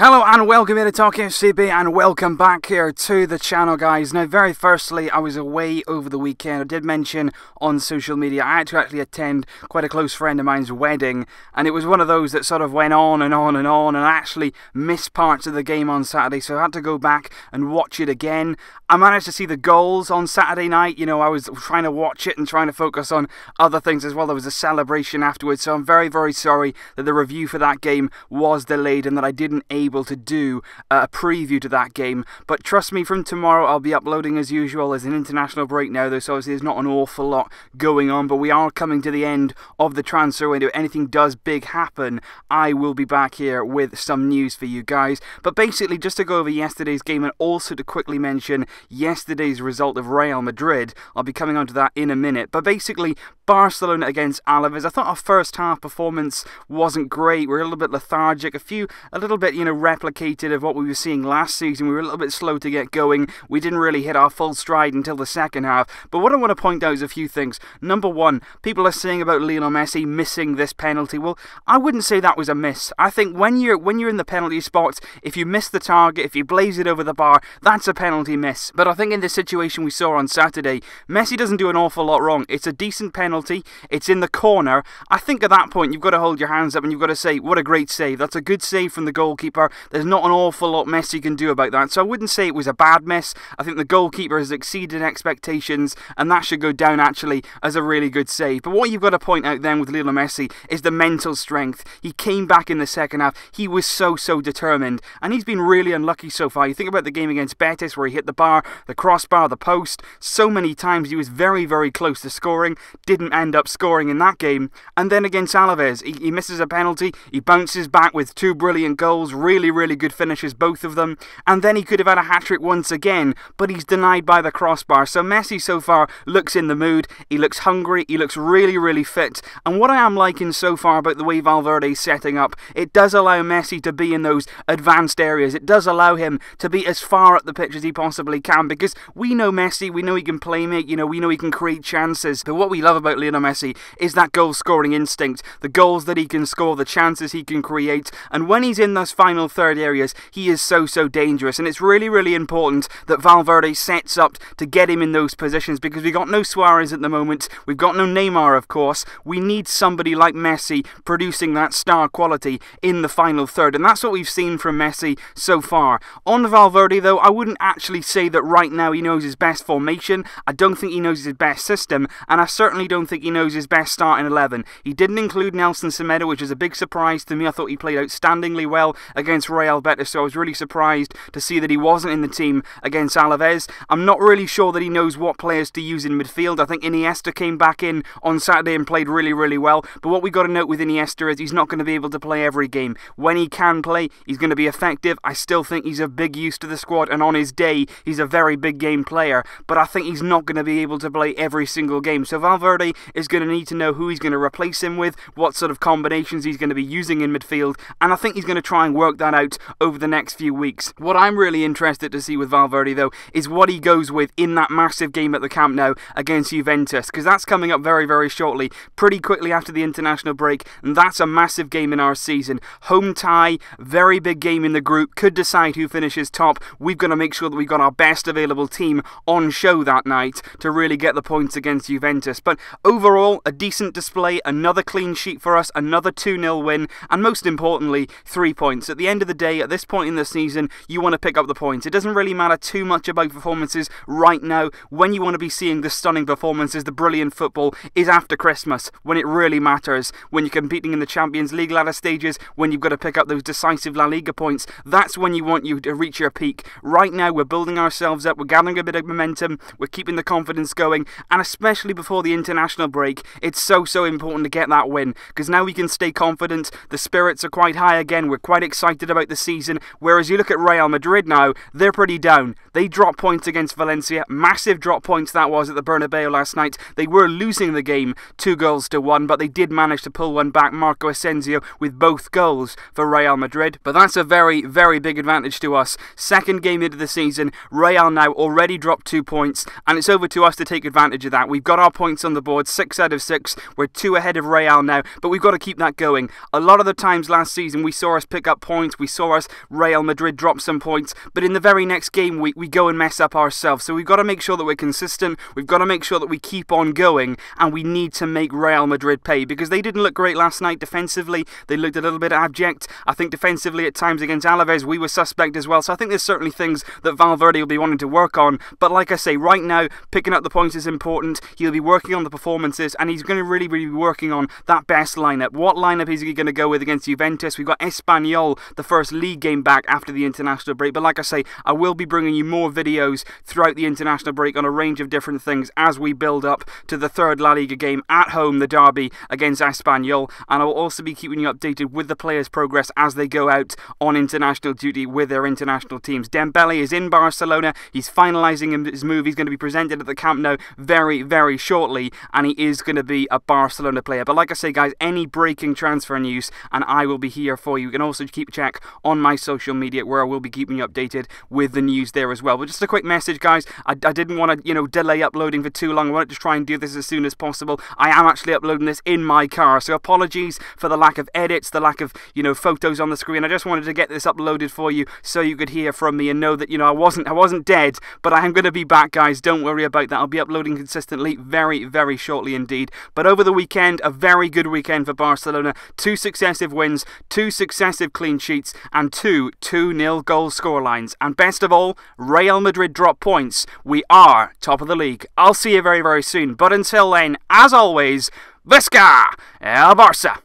Hello and welcome here to Talk FCB and welcome back here to the channel, guys. Now, very firstly, I was away over the weekend. I did mention on social media I had to actually attend quite a close friend of mine's wedding, and it was one of those that sort of went on and on and on, and I actually missed parts of the game on Saturday, so I had to go back and watch it again. I managed to see the goals on Saturday night. You know, I was trying to watch it and trying to focus on other things as well. There was a celebration afterwards, so I'm very, very sorry that the review for that game was delayed and that I didn't able to do a preview to that game. But trust me, from tomorrow I'll be uploading as usual. There's an international break now though, so obviously there's not an awful lot going on, but we are coming to the end of the transfer window. If anything does big happen, I will be back here with some news for you guys. But basically, just to go over yesterday's game and also to quickly mention yesterday's result of Real Madrid. I'll be coming on to that in a minute. But basically, Barcelona against Alaves. I thought our first half performance wasn't great. We were a little bit lethargic, a little bit, replicated of what we were seeing last season. We were a little bit slow to get going. We didn't really hit our full stride until the second half. But what I want to point out is a few things. Number one, people are saying about Lionel Messi missing this penalty. Well, I wouldn't say that was a miss. I think when you're in the penalty spots, if you miss the target, if you blaze it over the bar, that's a penalty miss. But I think in this situation we saw on Saturday, Messi doesn't do an awful lot wrong. It's a decent penalty. It's in the corner. I think at that point you've got to hold your hands up and you've got to say, what a great save. That's a good save from the goalkeeper. There's not an awful lot Messi can do about that. So I wouldn't say it was a bad miss. I think the goalkeeper has exceeded expectations, and that should go down actually as a really good save. But what you've got to point out then with Lionel Messi is the mental strength. He came back in the second half. He was so determined, and he's been really unlucky so far. You think about the game against Betis where he hit the bar, the crossbar, the post. So many times he was very close to scoring. Didn't end up scoring in that game. And then against Alaves, he misses a penalty. He bounces back with two brilliant goals. Really good finishes, both of them. And then he could have had a hat-trick once again, but he's denied by the crossbar. So Messi so far looks in the mood. He looks hungry. He looks really fit. And what I am liking so far about the way Valverde's setting up, it does allow Messi to be in those advanced areas. It does allow him to be as far up the pitch as he possibly can, because we know Messi, we know he can play make, we know he can create chances. But what we love about Lionel Messi is that goal-scoring instinct, the goals that he can score, the chances he can create, and when he's in those final third areas, he is so dangerous. And it's really important that Valverde sets up to get him in those positions, because we've got no Suarez at the moment, we've got no Neymar, of course. We need somebody like Messi producing that star quality in the final third, and that's what we've seen from Messi so far. On Valverde though, I wouldn't actually say that right now he knows his best formation. I don't think he knows his best system, and I certainly don't think he knows his best starting 11. He didn't include Nelson Semedo, which is a big surprise to me. I thought he played outstandingly well against Real Betis, so I was really surprised to see that he wasn't in the team against Alaves. I'm not really sure that he knows what players to use in midfield. I think Iniesta came back in on Saturday and played really well, but what we got to note with Iniesta is he's not going to be able to play every game. When he can play, he's going to be effective. I still think he's a big use to the squad, and on his day, he's a very big game player, but I think he's not going to be able to play every single game. So Valverde is going to need to know who he's going to replace him with, what sort of combinations he's going to be using in midfield, and I think he's going to try and work that out over the next few weeks. What I'm really interested to see with Valverde though is what he goes with in that massive game at the Camp Nou against Juventus, because that's coming up very shortly, pretty quickly after the international break, and that's a massive game in our season. Home tie, very big game in the group, could decide who finishes top. We've got to make sure that we've got our best available team on show that night to really get the points against Juventus. But overall, a decent display, another clean sheet for us, another 2-0 win, and most importantly, 3 points. At the end of the day, at this point in the season, you want to pick up the points. It doesn't really matter too much about performances right now. When you want to be seeing the stunning performances, the brilliant football, is after Christmas, when it really matters, when you're competing in the Champions League ladder stages, when you've got to pick up those decisive La Liga points. That's when you want you to reach your peak. Right now, we're building ourselves up, we're gathering a bit of momentum, we're keeping the confidence going, and especially before the international break, it's so important to get that win, because now we can stay confident, the spirits are quite high again, we're quite excited about the season, whereas you look at Real Madrid now, they're pretty down. They dropped points against Valencia, massive drop points that was at the Bernabeu last night. They were losing the game 2-1, but they did manage to pull one back, Marco Asensio with both goals for Real Madrid, but that's a very big advantage to us. Second game into the season, Real now already dropped 2 points, and it's over to us to take advantage of that. We've got our points on the board, 6 out of 6, we're 2 ahead of Real now, but we've got to keep that going. A lot of the times last season we saw us pick up points points. We saw us Real Madrid drop some points, but in the very next game we go and mess up ourselves. So we've got to make sure that we're consistent, we've got to make sure that we keep on going, and we need to make Real Madrid pay, because they didn't look great last night defensively. They looked a little bit abject. I think defensively at times against Alaves we were suspect as well, so I think there's certainly things that Valverde will be wanting to work on, but like I say, right now picking up the points is important. He'll be working on the performances, and he's going to really be working on that best lineup. What lineup is he going to go with against Juventus? We've got Espanyol, the first league game back after the international break, but like I say, I will be bringing you more videos throughout the international break on a range of different things as we build up to the third La Liga game at home, the derby against Espanyol, and I will also be keeping you updated with the players' progress as they go out on international duty with their international teams. Dembele is in Barcelona. He's finalising his move. He's going to be presented at the Camp Nou very shortly, and he is going to be a Barcelona player. But like I say, guys, any breaking transfer news, and I will be here for you. You can also keep check on my social media, where I will be keeping you updated with the news there as well. But just a quick message, guys. I didn't want to, delay uploading for too long. I wanted to try and do this as soon as possible. I am actually uploading this in my car, so apologies for the lack of edits, the lack of, photos on the screen. I just wanted to get this uploaded for you so you could hear from me and know that, I wasn't dead, but I am going to be back, guys. Don't worry about that. I'll be uploading consistently very shortly indeed. But over the weekend, a very good weekend for Barcelona. 2 successive wins, 2 successive clean sheets, and 2 2-0 goal scorelines. And best of all, Real Madrid drop points. We are top of the league. I'll see you very soon. But until then, as always, Visca el Barça!